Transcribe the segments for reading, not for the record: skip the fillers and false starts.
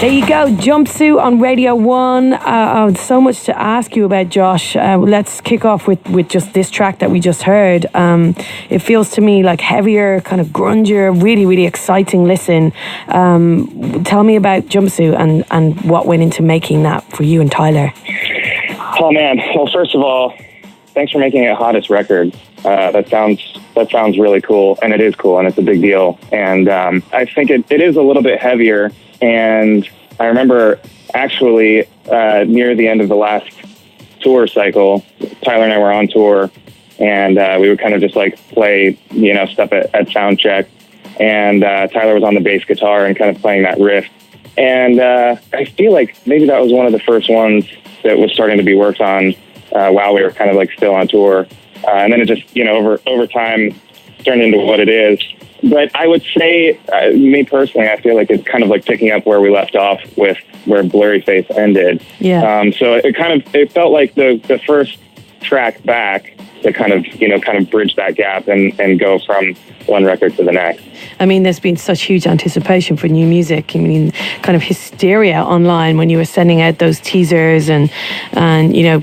There you go, Jumpsuit on Radio 1. So much to ask you about, Josh. Let's kick off with just this track that we just heard. It feels to me like heavier, kind of grungier, really, really exciting listen. Tell me about Jumpsuit and what went into making that for you and Tyler. Oh, man. Well, first of all, thanks for making it hottest record. That sounds really cool, and it is cool, and it's a big deal. And I think it is a little bit heavier. And I remember actually near the end of the last tour cycle, Tyler and I were on tour, and we would kind of just like play, stuff at sound check. And Tyler was on the bass guitar and kind of playing that riff. And I feel like maybe that was one of the first ones that was starting to be worked on while we were kind of like still on tour. And then it just, over time turned into what it is. But I would say, me personally, I feel like it's kind of like picking up where we left off with where Blurry Face ended. Yeah. So it felt like the first track back to kind of bridge that gap and go from one record to the next. I mean, there's been such huge anticipation for new music. I mean, kind of hysteria online when you were sending out those teasers and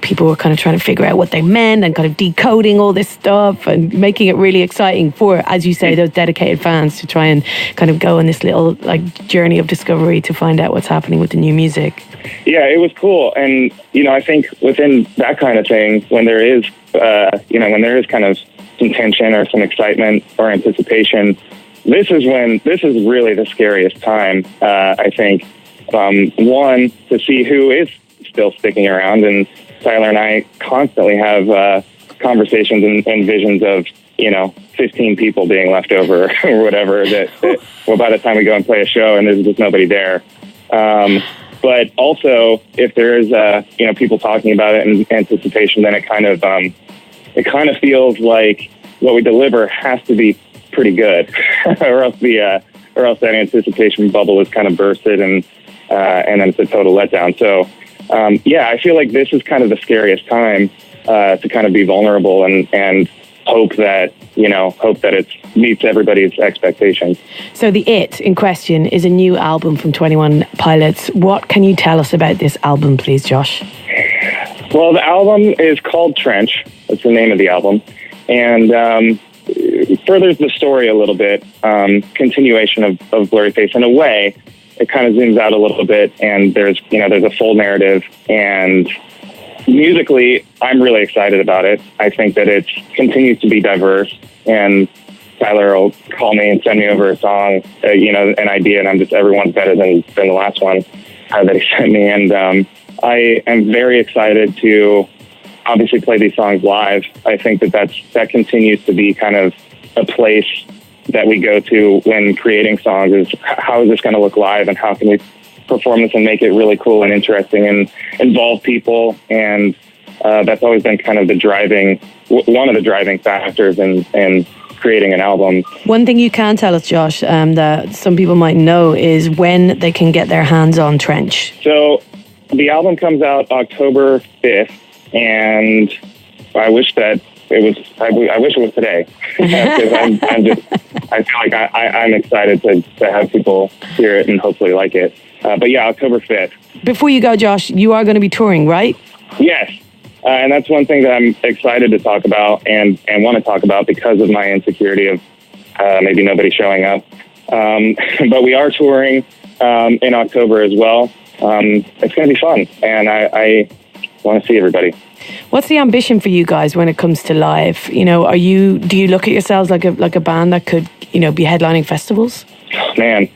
people were kind of trying to figure out what they meant and kind of decoding all this stuff and making it really exciting for, as you say, those dedicated fans to try and kind of go on this little like journey of discovery to find out what's happening with the new music. Yeah, it was cool. And, I think within that kind of thing, when there is kind of some tension or some excitement or anticipation, this is really the scariest time, I think. One, to see who is still sticking around. And Tyler and I constantly have conversations and visions of, 15 people being left over or whatever that by the time we go and play a show and there's just nobody there. But also, if there is, people talking about it in anticipation, then it kind of feels like what we deliver has to be pretty good, or else that anticipation bubble is kind of bursted, and then it's a total letdown. So, I feel like this is kind of the scariest time to kind of be vulnerable and hope that it meets everybody's expectations. So the It in question is a new album from 21 Pilots. What can you tell us about this album, please, Josh? Well, the album is called Trench. That's the name of the album. And furthers the story a little bit, continuation of Blurry Face. In a way, it kind of zooms out a little bit, and there's a full narrative. And musically, I'm really excited about it. I think that it continues to be diverse, and Tyler will call me and send me over a song, an idea, and I'm just, everyone's better than the last one that he sent me. And I am very excited to obviously play these songs live. I think that continues to be kind of a place that we go to when creating songs, is how is this going to look live, and how can we perform this and make it really cool and interesting and involve people. And that's always been kind of one of the driving factors in creating an album. One thing you can tell us, Josh, that some people might know is when they can get their hands on Trench. So the album comes out October 5th, and I wish that it was. I wish it was today, because I feel like I'm excited to have people hear it and hopefully like it. But yeah, October 5th. Before you go, Josh, you are going to be touring, right? Yes. And that's one thing that I'm excited to talk about and want to talk about because of my insecurity of maybe nobody showing up. But we are touring in October as well. It's going to be fun, and I want to see everybody. What's the ambition for you guys when it comes to live? Do you look at yourselves like a band that could, be headlining festivals? Man,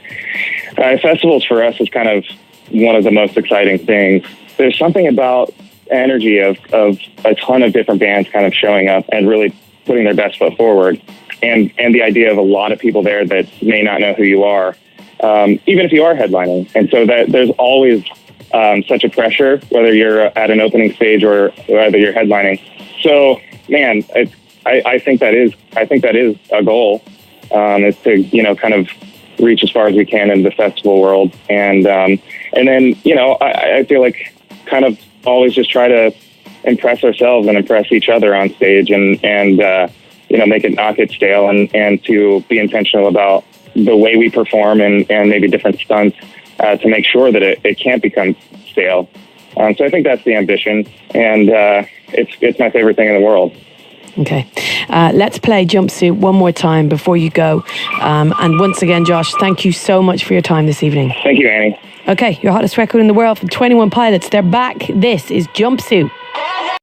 festivals for us is kind of one of the most exciting things. There's something about energy of a ton of different bands kind of showing up and really putting their best foot forward, and the idea of a lot of people there that may not know who you are, even if you are headlining. And so that there's always such a pressure, whether you're at an opening stage or whether you're headlining. So, man, I think that is a goal, is to kind of reach as far as we can in the festival world, and then I feel like kind of always just try to impress ourselves and impress each other on stage, and make it not get stale, and to be intentional about the way we perform and maybe different stunts to make sure that it can't become stale. So I think that's the ambition, and it's my favorite thing in the world. Okay. Let's play Jumpsuit one more time before you go. And once again, Josh, thank you so much for your time this evening. Thank you, Annie. Okay, your hottest record in the world from 21 Pilots. They're back. This is Jumpsuit.